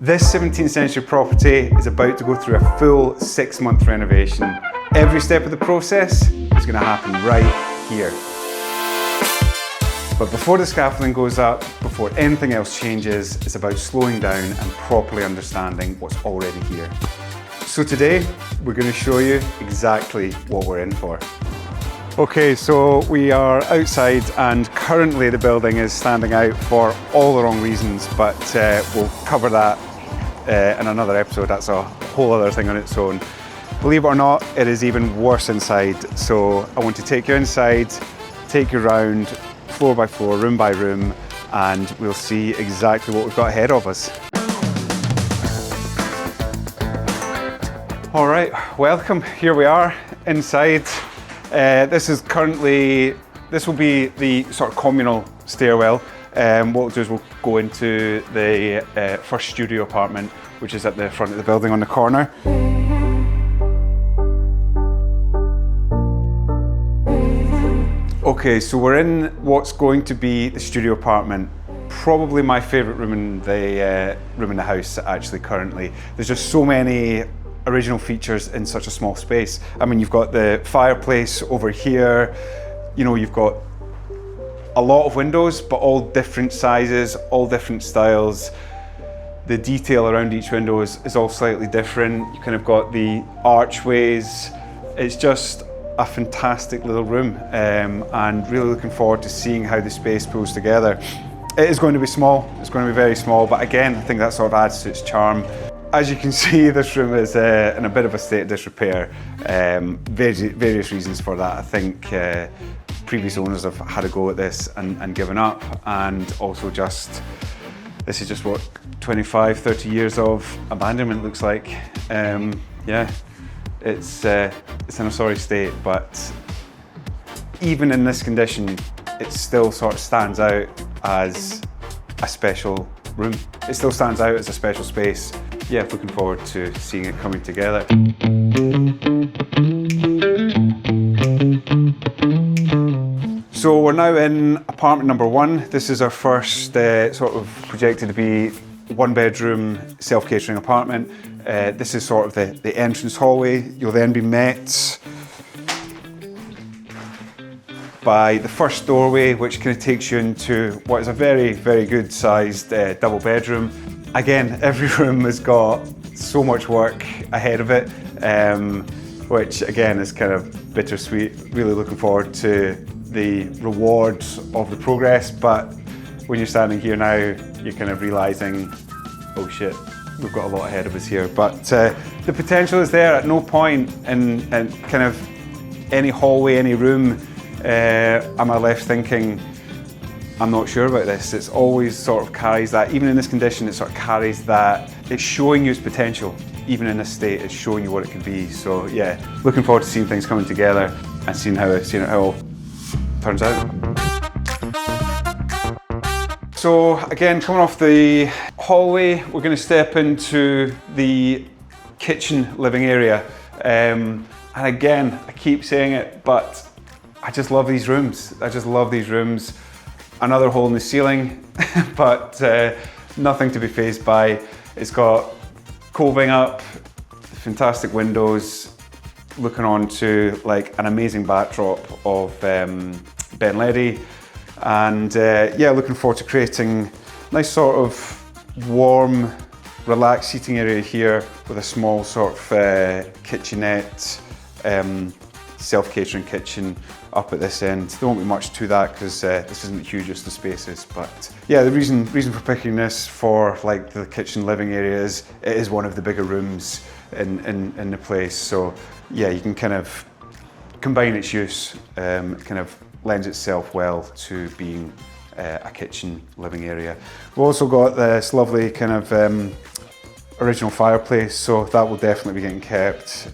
This 17th century property is about to go through a full 6-month renovation. Every step of the process is going to happen right here. But before the scaffolding goes up, before anything else changes, it's about slowing down and properly understanding what's already here. So today, we're going to show you exactly what we're in for. Okay, so we are outside and currently the building is standing out for all the wrong reasons, but we'll cover that in another episode. That's a whole other thing on its own. Believe it or not, it is even worse inside. So I want to take you inside, take you around, floor by floor, room by room, and we'll see exactly what we've got ahead of us. All right, welcome. Here we are inside. This will be the sort of communal stairwell. What we'll do is we'll go into the first studio apartment, which is at the front of the building on the corner. Okay, so we're in what's going to be the studio apartment. Probably my favourite room in the house, actually, currently. There's just so many original features in such a small space. I mean, you've got the fireplace over here, you know, you've got a lot of windows, but all different sizes, all different styles. The detail around each window is all slightly different. You kind of got the archways. It's just a fantastic little room, and really looking forward to seeing how the space pulls together. It is going to be small, it's going to be very small, but again, I think that sort of adds to its charm. As you can see, this room is in a bit of a state of disrepair. Various reasons for that. I think previous owners have had a go at this and given up, and also this is just what 25, 30 years of abandonment looks like. Yeah, it's in a sorry state, but even in this condition, it still sort of stands out as a special room. It still stands out as a special space. Yeah, looking forward to seeing it coming together. So we're now in apartment number 1. This is our first sort of projected to be 1-bedroom self-catering apartment. This is sort of the entrance hallway. You'll then be met by the first doorway, which kind of takes you into what is a very, very good sized double bedroom. Again, every room has got so much work ahead of it, which again is kind of bittersweet. Really looking forward to the rewards of the progress, but when you're standing here now, you're kind of realizing, oh shit, we've got a lot ahead of us here. But the potential is there. At no point in kind of any hallway, any room, am I left thinking, I'm not sure about this. It's always sort of carries that, even in this condition, it sort of carries that. It's showing you its potential. Even in this state, it's showing you what it could be. So yeah, looking forward to seeing things coming together and seeing how it all turns out. So again, coming off the hallway, we're going to step into the kitchen living area. And again, I keep saying it, but I just love these rooms. I just love these rooms. Another hole in the ceiling, but nothing to be fazed by. It's got coving up, fantastic windows, looking onto like an amazing backdrop of Ben Ledi, and yeah, looking forward to creating a nice sort of warm, relaxed seating area here with a small sort of kitchenette, self-catering kitchen up at this end. There won't be much to that because this isn't the hugest of spaces, but yeah, the reason for picking this for like the kitchen living area is it is one of the bigger rooms in the place. So yeah, you can kind of combine its use. It kind of lends itself well to being a kitchen living area. We've also got this lovely kind of original fireplace, so that will definitely be getting kept.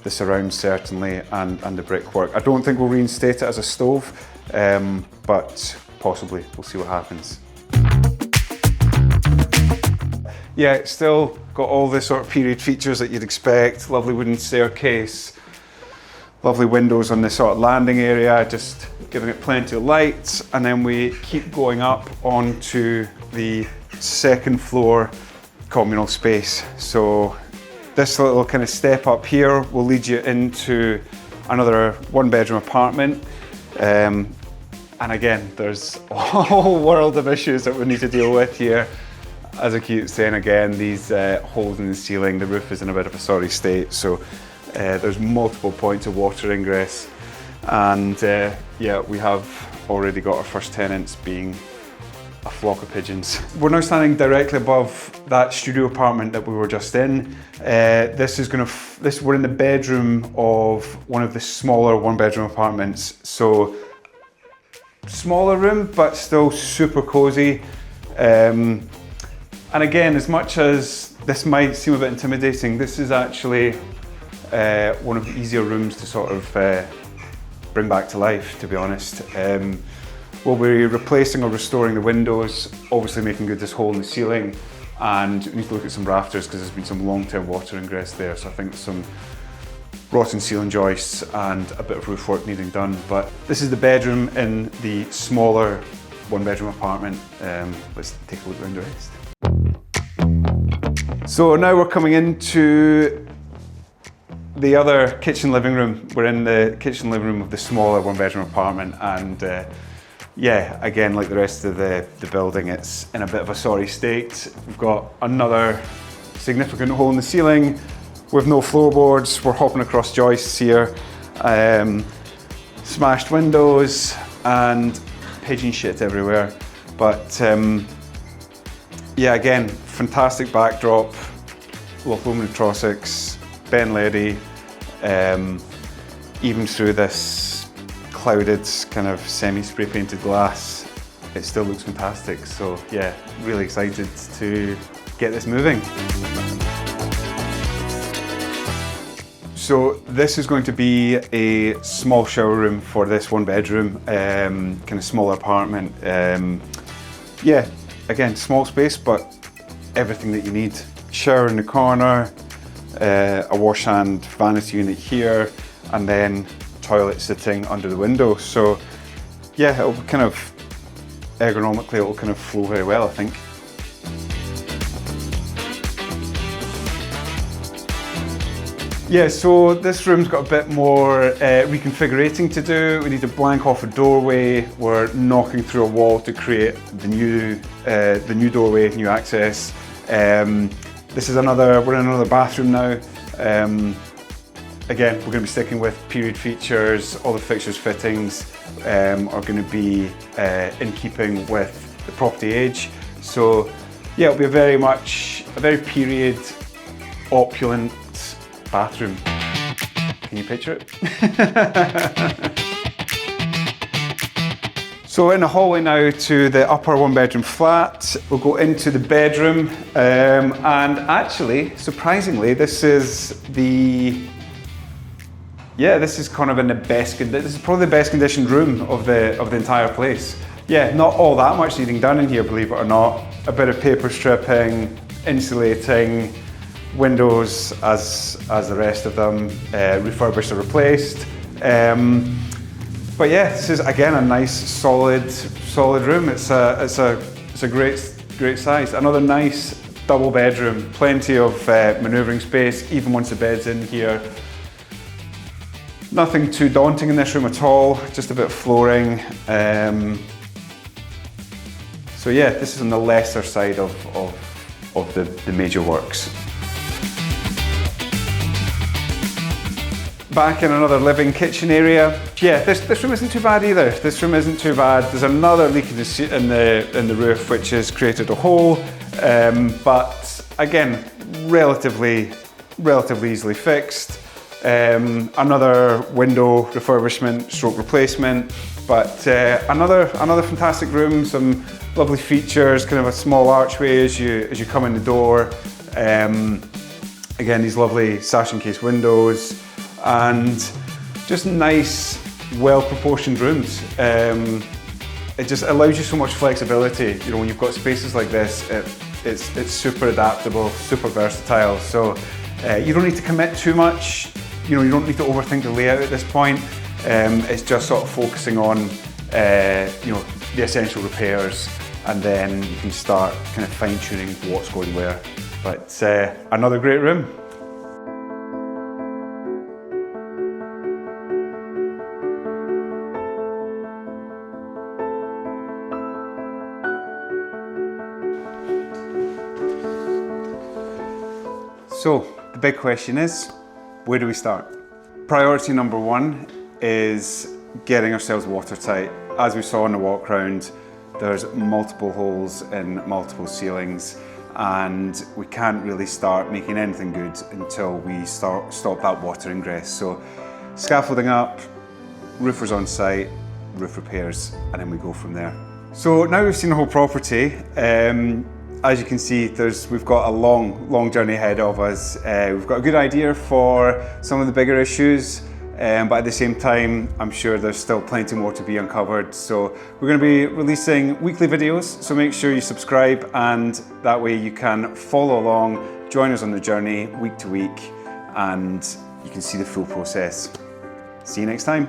The surround certainly, and the brickwork. I don't think we'll reinstate it as a stove, but possibly. We'll see what happens. Yeah, it's still got all the sort of period features that you'd expect. Lovely wooden staircase, lovely windows on the sort of landing area, just giving it plenty of light. And then we keep going up onto the second floor communal space. So this little kind of step up here will lead you into another 1-bedroom apartment. And again, there's a whole world of issues that we need to deal with here. As I keep saying again, these holes in the ceiling, the roof is in a bit of a sorry state, so there's multiple points of water ingress. And yeah, we have already got our first tenants being a flock of pigeons. We're now standing directly above that studio apartment that we were just in. We're in the bedroom of one of the smaller 1-bedroom apartments. So smaller room, but still super cozy. And again, as much as this might seem a bit intimidating, this is actually one of the easier rooms to sort of bring back to life, to be honest. We'll be replacing or restoring the windows, obviously making good this hole in the ceiling, and we need to look at some rafters because there's been some long-term water ingress there, so I think some rotten ceiling joists and a bit of roof work needing done. But this is the bedroom in the smaller 1-bedroom apartment. Let's take a look around the rest. So now we're coming into the other kitchen living room. We're in the kitchen living room of the smaller 1-bedroom apartment, and yeah, again, like the rest of the building, it's in a bit of a sorry state. We've got another significant hole in the ceiling with no floorboards. We're hopping across joists here. Smashed windows and pigeon shit everywhere. But yeah, again, fantastic backdrop. Local Trossachs, Ben Lady, even through this clouded kind of semi-spray painted glass, it still looks fantastic. So yeah, really excited to get this moving. So this is going to be a small shower room for this 1-bedroom, kind of smaller apartment. Yeah, again, small space, but everything that you need. Shower in the corner, a wash and vanity unit here, and then toilet sitting under the window. So yeah, it'll kind of ergonomically, it'll kind of flow very well, I think. Yeah, so this room's got a bit more reconfigurating to do. We need to blank off a doorway. We're knocking through a wall to create the new doorway, new access. We're in another bathroom now. Again, we're going to be sticking with period features. All the fixtures, fittings are going to be in keeping with the property age. So yeah, it'll be a very period, opulent bathroom. Can you picture it? So we're in the hallway now to the upper 1-bedroom flat. We'll go into the bedroom, and actually, surprisingly, this is kind of in the best. This is probably the best conditioned room of the entire place. Yeah, not all that much needing done in here, believe it or not. A bit of paper stripping, insulating, windows as the rest of them, refurbished or replaced. But yeah, this is again a nice solid room. It's a great size. Another nice double bedroom, plenty of manoeuvring space even once the bed's in here. Nothing too daunting in this room at all, just a bit of flooring. So yeah, this is on the lesser side of the major works. Back in another living kitchen area. Yeah, this room isn't too bad either. This room isn't too bad. There's another leak in the roof which has created a hole, but again, relatively easily fixed. Another window refurbishment stroke replacement, but another fantastic room, some lovely features, kind of a small archway as you come in the door. Again, these lovely sash encased windows, and just nice, well-proportioned rooms. It just allows you so much flexibility. You know, when you've got spaces like this, it's super adaptable, super versatile. So you don't need to commit too much. You know, you don't need to overthink the layout at this point. It's just sort of focusing on, you know, the essential repairs, and then you can start kind of fine-tuning what's going where. But another great room. So the big question is, where do we start? Priority number one is getting ourselves watertight. As we saw on the walk round, there's multiple holes in multiple ceilings, and we can't really start making anything good until we stop that water ingress. So scaffolding up, roofers on site, roof repairs, and then we go from there. So now we've seen the whole property. As you can see, we've got a long journey ahead of us. We've got a good idea for some of the bigger issues, but at the same time, I'm sure there's still plenty more to be uncovered. So we're going to be releasing weekly videos, so make sure you subscribe, and that way you can follow along, join us on the journey week to week, and you can see the full process. See you next time.